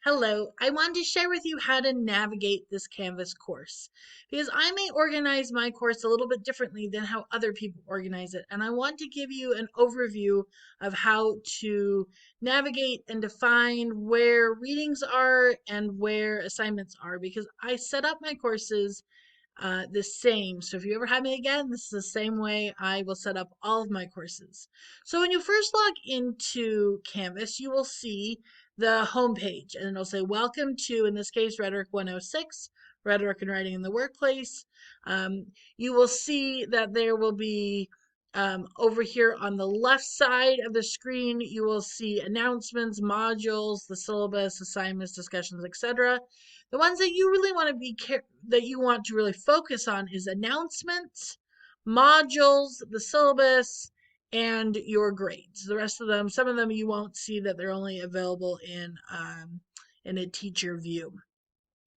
Hello, I wanted to share with you how to navigate this Canvas course because I may organize my course a little bit differently than how other people organize it. And I want to give you an overview of how to navigate and define where readings are and where assignments are because I set up my courses the same. So if you ever have me again, this is the same way I will set up all of my courses. So when you first log into Canvas, you will see the home page and it'll say welcome to, in this case, Rhetoric 106, Rhetoric and Writing in the Workplace. You will see that there will be over here on the left side of the screen, you will see announcements, modules, the syllabus, assignments, discussions, etc. The ones that you really want to that you want to really focus on is announcements, modules, the syllabus, and your grades. The rest of them, some of them you won't see that they're only available in a teacher view.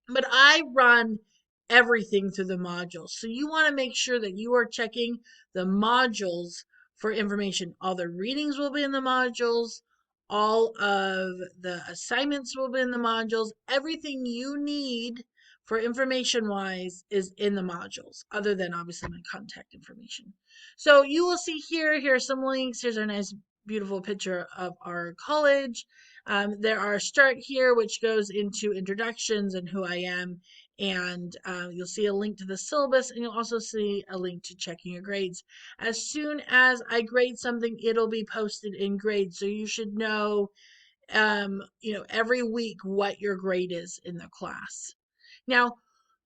But I run everything through the modules. So you want to make sure that you are checking the modules for information. All the readings will be in the modules. All of the assignments will be in the modules. Everything you need for information wise is in the modules, other than obviously my contact information. So you will see here are some links. Here's our nice, beautiful picture of our college. There are start here, which goes into introductions and who I am. And you'll see a link to the syllabus, and you'll also see a link to checking your grades. As soon as I grade something, it'll be posted in grades. So you should know, every week what your grade is in the class. Now,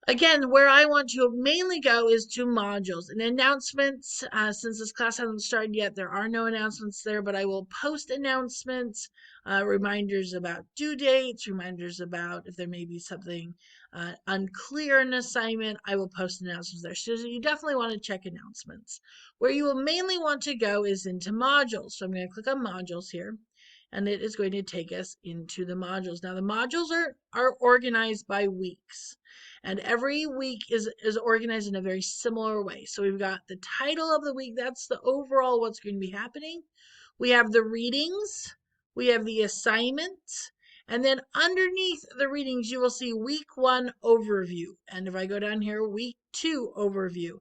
again, where I want to mainly go is to modules and announcements. Since this class hasn't started yet, there are no announcements there, but I will post announcements, reminders about due dates, reminders about if there may be something unclear in an assignment. I will post announcements there. So you definitely want to check announcements. Where you will mainly want to go is into modules. So I'm going to click on modules here, and it is going to take us into the modules. Now, the modules are organized by weeks. And every week is organized in a very similar way. So we've got the title of the week. That's the overall what's going to be happening. We have the readings. We have the assignments. And then underneath the readings, you will see week 1 overview. And if I go down here, week 2 overview.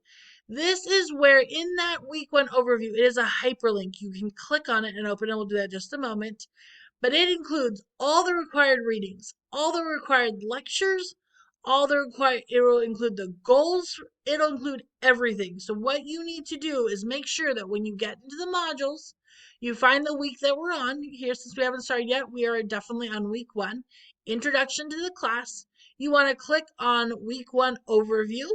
This is where in that week 1 overview, it is a hyperlink. You can click on it and open it. We'll do that in just a moment. But it includes all the required readings, all the required lectures, it will include the goals, it'll include everything. So what you need to do is make sure that when you get into the modules, you find the week that we're on. Here, since we haven't started yet, we are definitely on week 1, introduction to the class. You want to click on week 1 overview.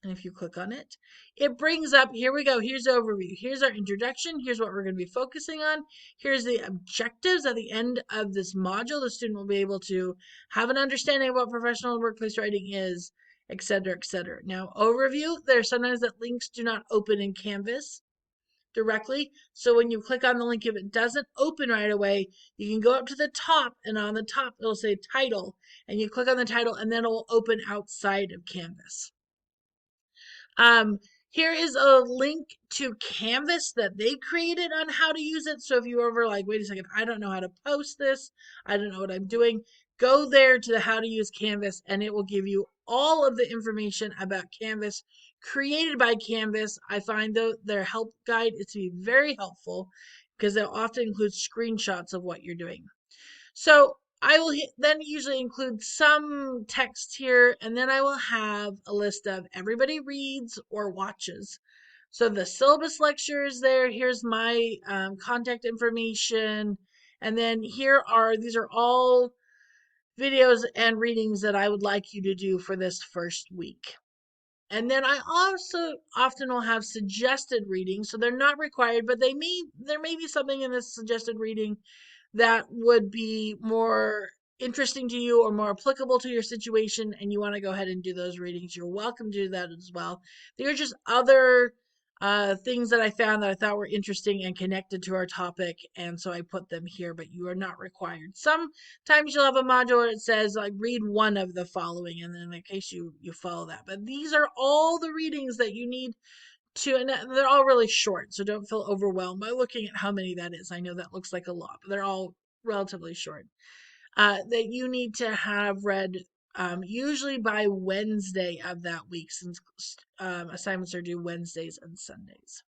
And if you click on it, it brings up, here we go, here's the overview. Here's our introduction. Here's what we're going to be focusing on. Here's the objectives at the end of this module. The student will be able to have an understanding of what professional and workplace writing is, etc., etc. Now, overview, there's sometimes that links do not open in Canvas directly. So when you click on the link, if it doesn't open right away, you can go up to the top, and on the top, it'll say title, and you click on the title, and then it will open outside of Canvas. Here is a link to Canvas that they created on how to use it. So if you're ever like, wait a second, I don't know how to post this, I don't know what I'm doing, go there to the how to use Canvas, and it will give you all of the information about Canvas created by Canvas. I find their help guide is to be very helpful because they'll often include screenshots of what you're doing. So I will then usually include some text here, and then I will have a list of everybody reads or watches. So the syllabus lecture is there. Here's my contact information. And then these are all videos and readings that I would like you to do for this first week. And then I also often will have suggested readings. So they're not required, but there may be something in this suggested reading that would be more interesting to you or more applicable to your situation, and you want to go ahead and do those readings, you're welcome to do that as well. They're just other things that I found that I thought were interesting and connected to our topic, and so I put them here, but you are not required. Sometimes you'll have a module where it says like read one of the following, and then in case you follow that. But these are all the readings that you need to, and they're all really short, so don't feel overwhelmed by looking at how many that is. I know that looks like a lot, but they're all relatively short. that you need to have read usually by Wednesday of that week, since assignments are due Wednesdays and Sundays.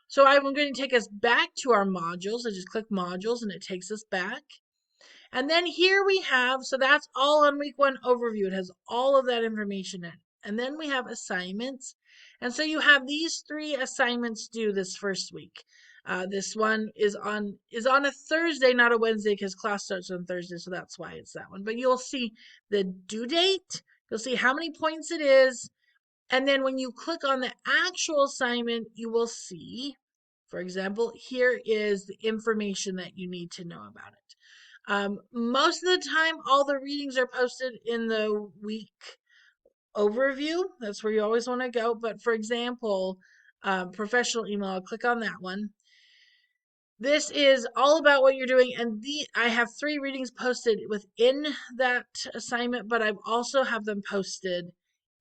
So I'm going to take us back to our modules. I just click modules and it takes us back. And then here we have, so that's all on week 1 overview. It has all of that information in. And then we have assignments. And so you have these 3 assignments due this first week. This one is on a Thursday, not a Wednesday, because class starts on Thursday, so that's why it's that one. But you'll see the due date, you'll see how many points it is, and then when you click on the actual assignment, you will see, for example, here is the information that you need to know about it. Most of the time, all the readings are posted in the week overview. That's where you always want to go. But for example, professional email, I'll click on that one. This is all about what you're doing, and I have 3 readings posted within that assignment, but I also have them posted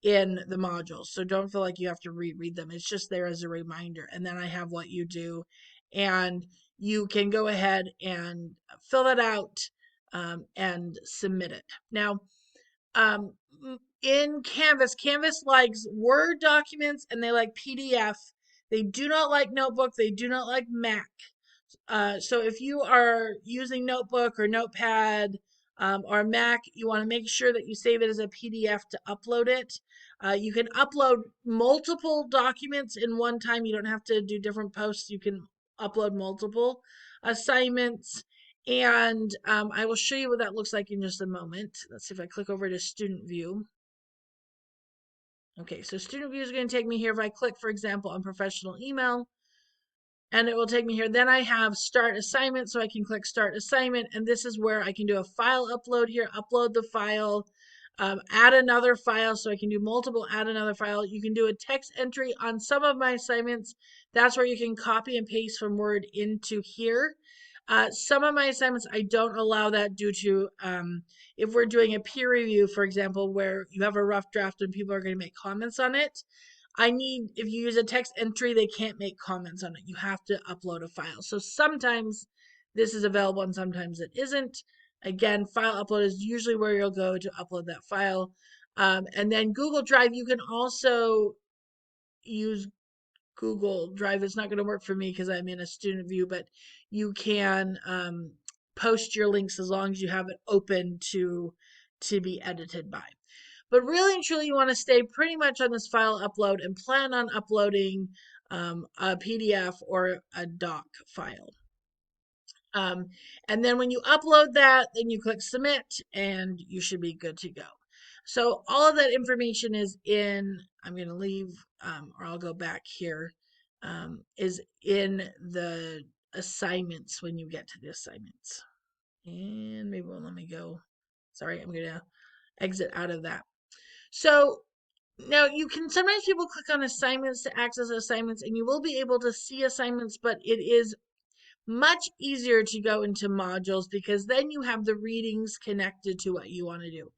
in the modules. So don't feel like you have to reread them. It's just there as a reminder. And then I have what you do, and you can go ahead and fill that out and submit it. Now, in Canvas, Canvas likes Word documents and they like PDF. They do not like Notebook. They do not like Mac. So if you are using Notebook or Notepad or Mac, you want to make sure that you save it as a PDF to upload it. You can upload multiple documents in one time. You don't have to do different posts. You can upload multiple assignments. And I will show you what that looks like in just a moment. Let's see if I click over to Student View. Okay, so Student View is going to take me here. If I click, for example, on Professional Email, and it will take me here. Then I have Start Assignment, so I can click Start Assignment, and this is where I can do a file upload here, upload the file, add another file, so I can do multiple, add another file. You can do a text entry on some of my assignments. That's where you can copy and paste from Word into here. Some of my assignments, I don't allow that due to if we're doing a peer review, for example, where you have a rough draft and people are going to make comments on it. If you use a text entry, they can't make comments on it. You have to upload a file. So sometimes this is available and sometimes it isn't. Again, file upload is usually where you'll go to upload that file. And then Google Drive, you can also use Google Drive. It's not going to work for me because I'm in a student view, but you can post your links as long as you have it open to be edited by. But really and truly, you want to stay pretty much on this file upload and plan on uploading a PDF or a doc file. And then when you upload that, then you click submit and you should be good to go. So all of that information is in, I'm going to leave, or I'll go back here, is in the assignments when you get to the assignments. And maybe won't let me go. Sorry, I'm going to exit out of that. So now you can, sometimes people click on assignments to access assignments and you will be able to see assignments, but it is much easier to go into modules because then you have the readings connected to what you want to do.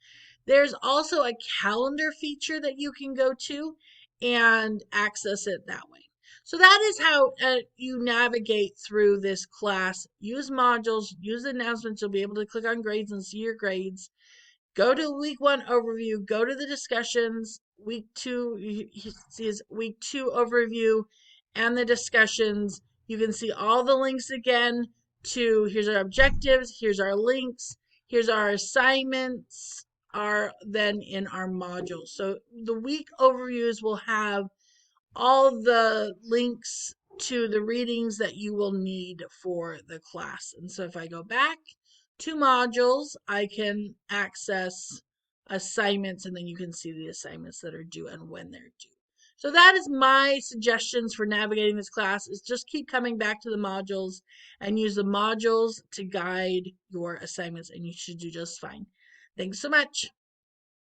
There's also a calendar feature that you can go to and access it that way. So that is how you navigate through this class. Use modules, use announcements. You'll be able to click on grades and see your grades. Go to week 1 overview, go to the discussions, week 2, you see week 2 overview and the discussions. You can see all the links again to, here's our objectives, here's our links, here's our assignments, are then in our modules. So the week overviews will have all the links to the readings that you will need for the class. And so if I go back to modules, I can access assignments and then you can see the assignments that are due and when they're due. So that is my suggestions for navigating this class, is just keep coming back to the modules and use the modules to guide your assignments and you should do just fine. Thanks so much.